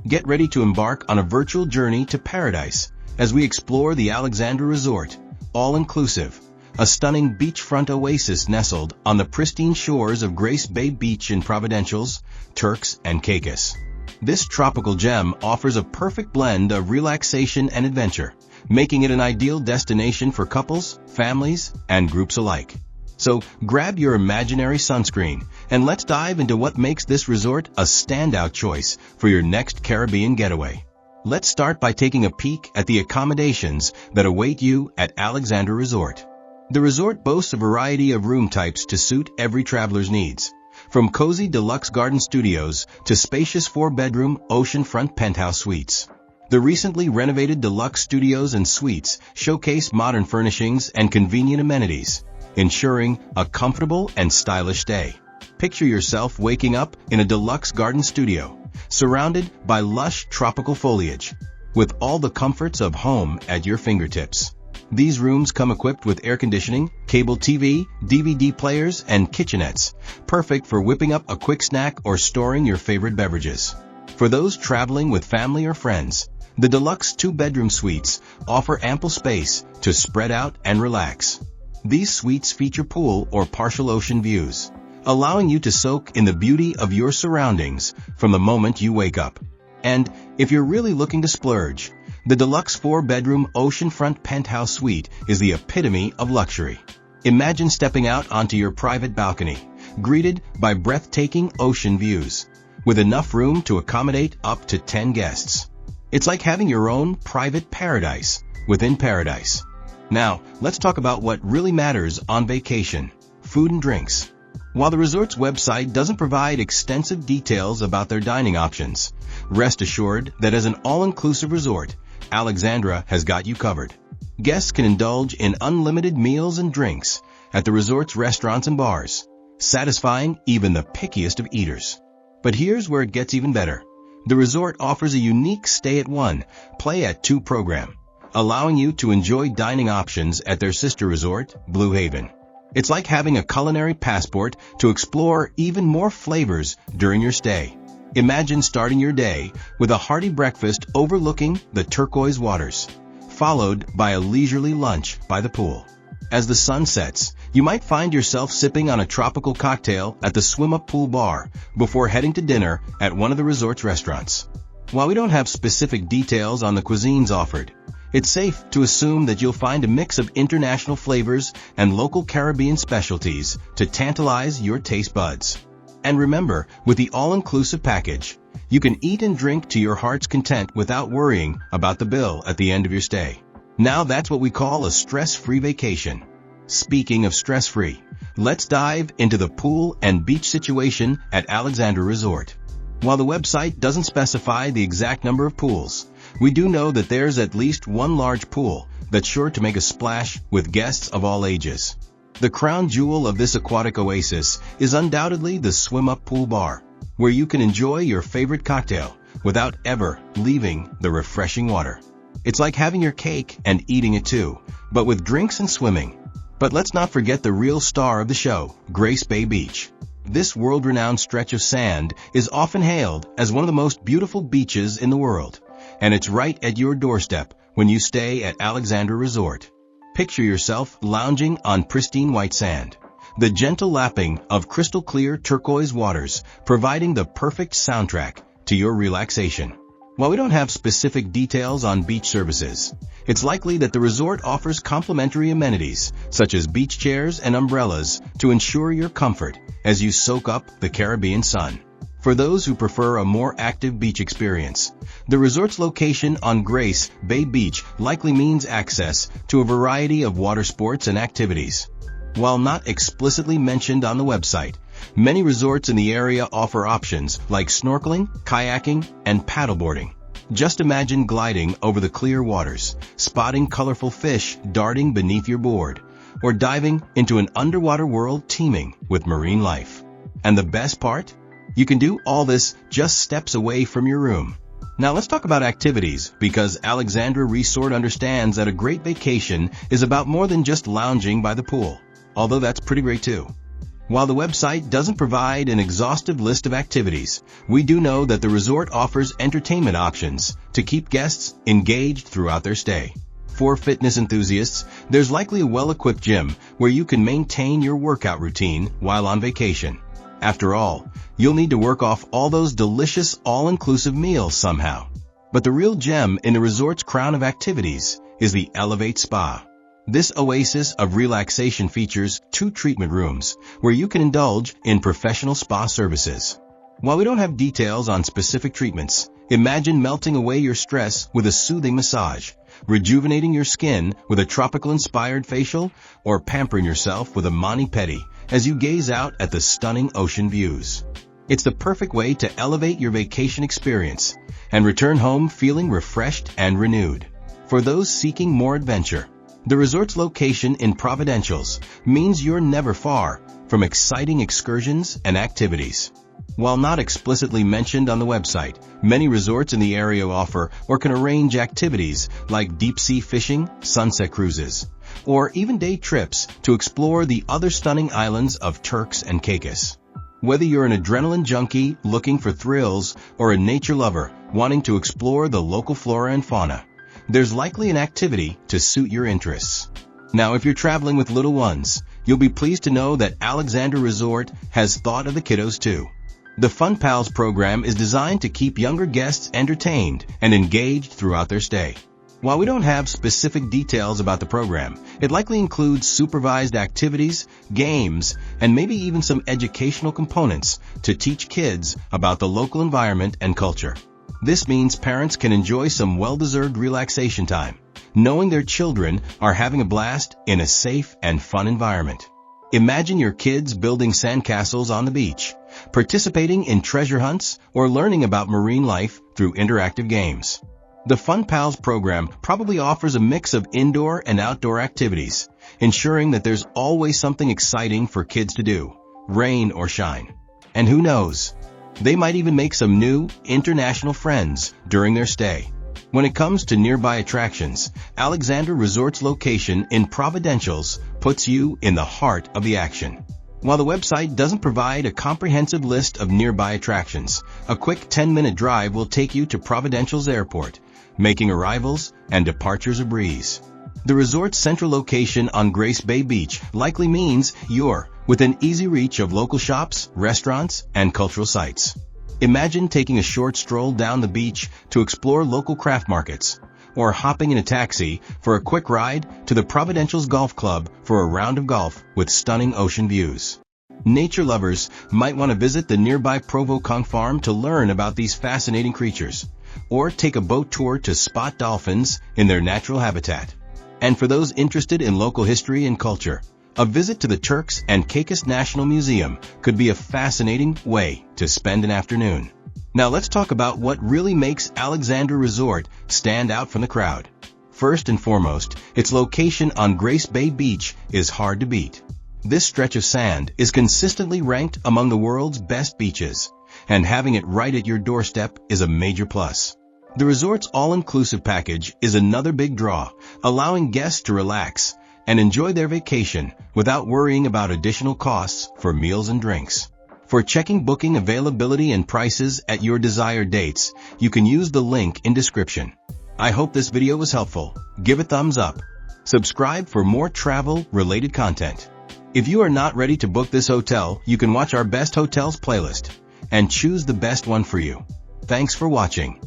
Get ready to embark on a virtual journey to paradise as we explore the Alexandra Resort, all-inclusive, a stunning beachfront oasis nestled on the pristine shores of Grace Bay Beach in Providenciales, Turks and Caicos. This tropical gem offers a perfect blend of relaxation and adventure, making it an ideal destination for couples, families, and groups alike. So grab your imaginary sunscreen and let's dive into what makes this resort a standout choice for your next Caribbean getaway. Let's start by taking a peek at the accommodations that await you at Alexandra Resort. The resort boasts a variety of room types to suit every traveler's needs, from cozy deluxe garden studios to spacious 4-bedroom oceanfront penthouse suites. The recently renovated deluxe studios and suites showcase modern furnishings and convenient amenities, ensuring a comfortable and stylish stay. Picture yourself waking up in a deluxe garden studio, surrounded by lush tropical foliage, with all the comforts of home at your fingertips. These rooms come equipped with air conditioning, cable TV, DVD players, and kitchenettes, perfect for whipping up a quick snack or storing your favorite beverages. For those traveling with family or friends, the deluxe 2-bedroom suites offer ample space to spread out and relax. These suites feature pool or partial ocean views, allowing you to soak in the beauty of your surroundings from the moment you wake up. And if you're really looking to splurge, the deluxe 4-bedroom oceanfront penthouse suite is the epitome of luxury. Imagine stepping out onto your private balcony, greeted by breathtaking ocean views, with enough room to accommodate up to 10 guests. It's like having your own private paradise within paradise. Now, let's talk about what really matters on vacation: food and drinks. While the resort's website doesn't provide extensive details about their dining options, rest assured that as an all-inclusive resort, Alexandra has got you covered. Guests can indulge in unlimited meals and drinks at the resort's restaurants and bars, satisfying even the pickiest of eaters. But here's where it gets even better. The resort offers a unique stay-at-1, play-at-2 program, allowing you to enjoy dining options at their sister resort, Blue Haven. It's like having a culinary passport to explore even more flavors during your stay. Imagine starting your day with a hearty breakfast overlooking the turquoise waters, followed by a leisurely lunch by the pool. As the sun sets, you might find yourself sipping on a tropical cocktail at the swim-up pool bar before heading to dinner at one of the resort's restaurants. While we don't have specific details on the cuisines offered, it's safe to assume that you'll find a mix of international flavors and local Caribbean specialties to tantalize your taste buds. And remember, with the all-inclusive package, you can eat and drink to your heart's content without worrying about the bill at the end of your stay. Now that's what we call a stress-free vacation. Speaking of stress-free, let's dive into the pool and beach situation at Alexandra Resort. While the website doesn't specify the exact number of pools, we do know that there's at least one large pool that's sure to make a splash with guests of all ages. The crown jewel of this aquatic oasis is undoubtedly the swim-up pool bar, where you can enjoy your favorite cocktail without ever leaving the refreshing water. It's like having your cake and eating it too, but with drinks and swimming. But let's not forget the real star of the show, Grace Bay Beach. This world-renowned stretch of sand is often hailed as one of the most beautiful beaches in the world, and it's right at your doorstep when you stay at Alexandra Resort. Picture yourself lounging on pristine white sand, the gentle lapping of crystal-clear turquoise waters providing the perfect soundtrack to your relaxation. While we don't have specific details on beach services, it's likely that the resort offers complimentary amenities such as beach chairs and umbrellas to ensure your comfort as you soak up the Caribbean sun. For those who prefer a more active beach experience, the resort's location on Grace Bay Beach likely means access to a variety of water sports and activities. While not explicitly mentioned on the website, many resorts in the area offer options like snorkeling, kayaking, and paddleboarding. Just imagine gliding over the clear waters, spotting colorful fish darting beneath your board, or diving into an underwater world teeming with marine life. And the best part? You can do all this just steps away from your room. Now let's talk about activities, because Alexandra Resort understands that a great vacation is about more than just lounging by the pool, although that's pretty great too. While the website doesn't provide an exhaustive list of activities, we do know that the resort offers entertainment options to keep guests engaged throughout their stay. For fitness enthusiasts, there's likely a well-equipped gym where you can maintain your workout routine while on vacation. After all, you'll need to work off all those delicious all-inclusive meals somehow. But the real gem in the resort's crown of activities is the Elevate Spa. This oasis of relaxation features 2 treatment rooms where you can indulge in professional spa services. While we don't have details on specific treatments, imagine melting away your stress with a soothing massage, rejuvenating your skin with a tropical-inspired facial, or pampering yourself with a mani-pedi as you gaze out at the stunning ocean views. It's the perfect way to elevate your vacation experience and return home feeling refreshed and renewed. For those seeking more adventure, the resort's location in Providenciales means you're never far from exciting excursions and activities. While not explicitly mentioned on the website, many resorts in the area offer or can arrange activities like deep-sea fishing, sunset cruises, or even day trips to explore the other stunning islands of Turks and Caicos. Whether you're an adrenaline junkie looking for thrills or a nature lover wanting to explore the local flora and fauna, there's likely an activity to suit your interests. Now, if you're traveling with little ones, you'll be pleased to know that Alexandra Resort has thought of the kiddos too. The Fun Pals program is designed to keep younger guests entertained and engaged throughout their stay. While we don't have specific details about the program, it likely includes supervised activities, games, and maybe even some educational components to teach kids about the local environment and culture. This means parents can enjoy some well-deserved relaxation time, knowing their children are having a blast in a safe and fun environment. Imagine your kids building sandcastles on the beach, participating in treasure hunts, or learning about marine life through interactive games. The Fun Pals program probably offers a mix of indoor and outdoor activities, ensuring that there's always something exciting for kids to do, rain or shine. And who knows, they might even make some new international friends during their stay. When it comes to nearby attractions, Alexandra Resort's location in Providenciales puts you in the heart of the action. While the website doesn't provide a comprehensive list of nearby attractions, a quick 10-minute drive will take you to Providenciales Airport, making arrivals and departures a breeze. The resort's central location on Grace Bay Beach likely means you're within easy reach of local shops, restaurants, and cultural sites. Imagine taking a short stroll down the beach to explore local craft markets, or hopping in a taxi for a quick ride to the Providenciales Golf Club for a round of golf with stunning ocean views. Nature lovers might want to visit the nearby Provo Conch Farm to learn about these fascinating creatures, or take a boat tour to spot dolphins in their natural habitat. And for those interested in local history and culture, a visit to the Turks and Caicos National Museum could be a fascinating way to spend an afternoon. Now let's talk about what really makes Alexandra Resort stand out from the crowd. First and foremost, its location on Grace Bay Beach is hard to beat. This stretch of sand is consistently ranked among the world's best beaches, and having it right at your doorstep is a major plus. The resort's all-inclusive package is another big draw, allowing guests to relax and enjoy their vacation without worrying about additional costs for meals and drinks. For checking booking availability and prices at your desired dates, you can use the link in description. I hope this video was helpful. Give a thumbs up. Subscribe for more travel-related content. If you are not ready to book this hotel, you can watch our Best Hotels playlist and choose the best one for you. Thanks for watching.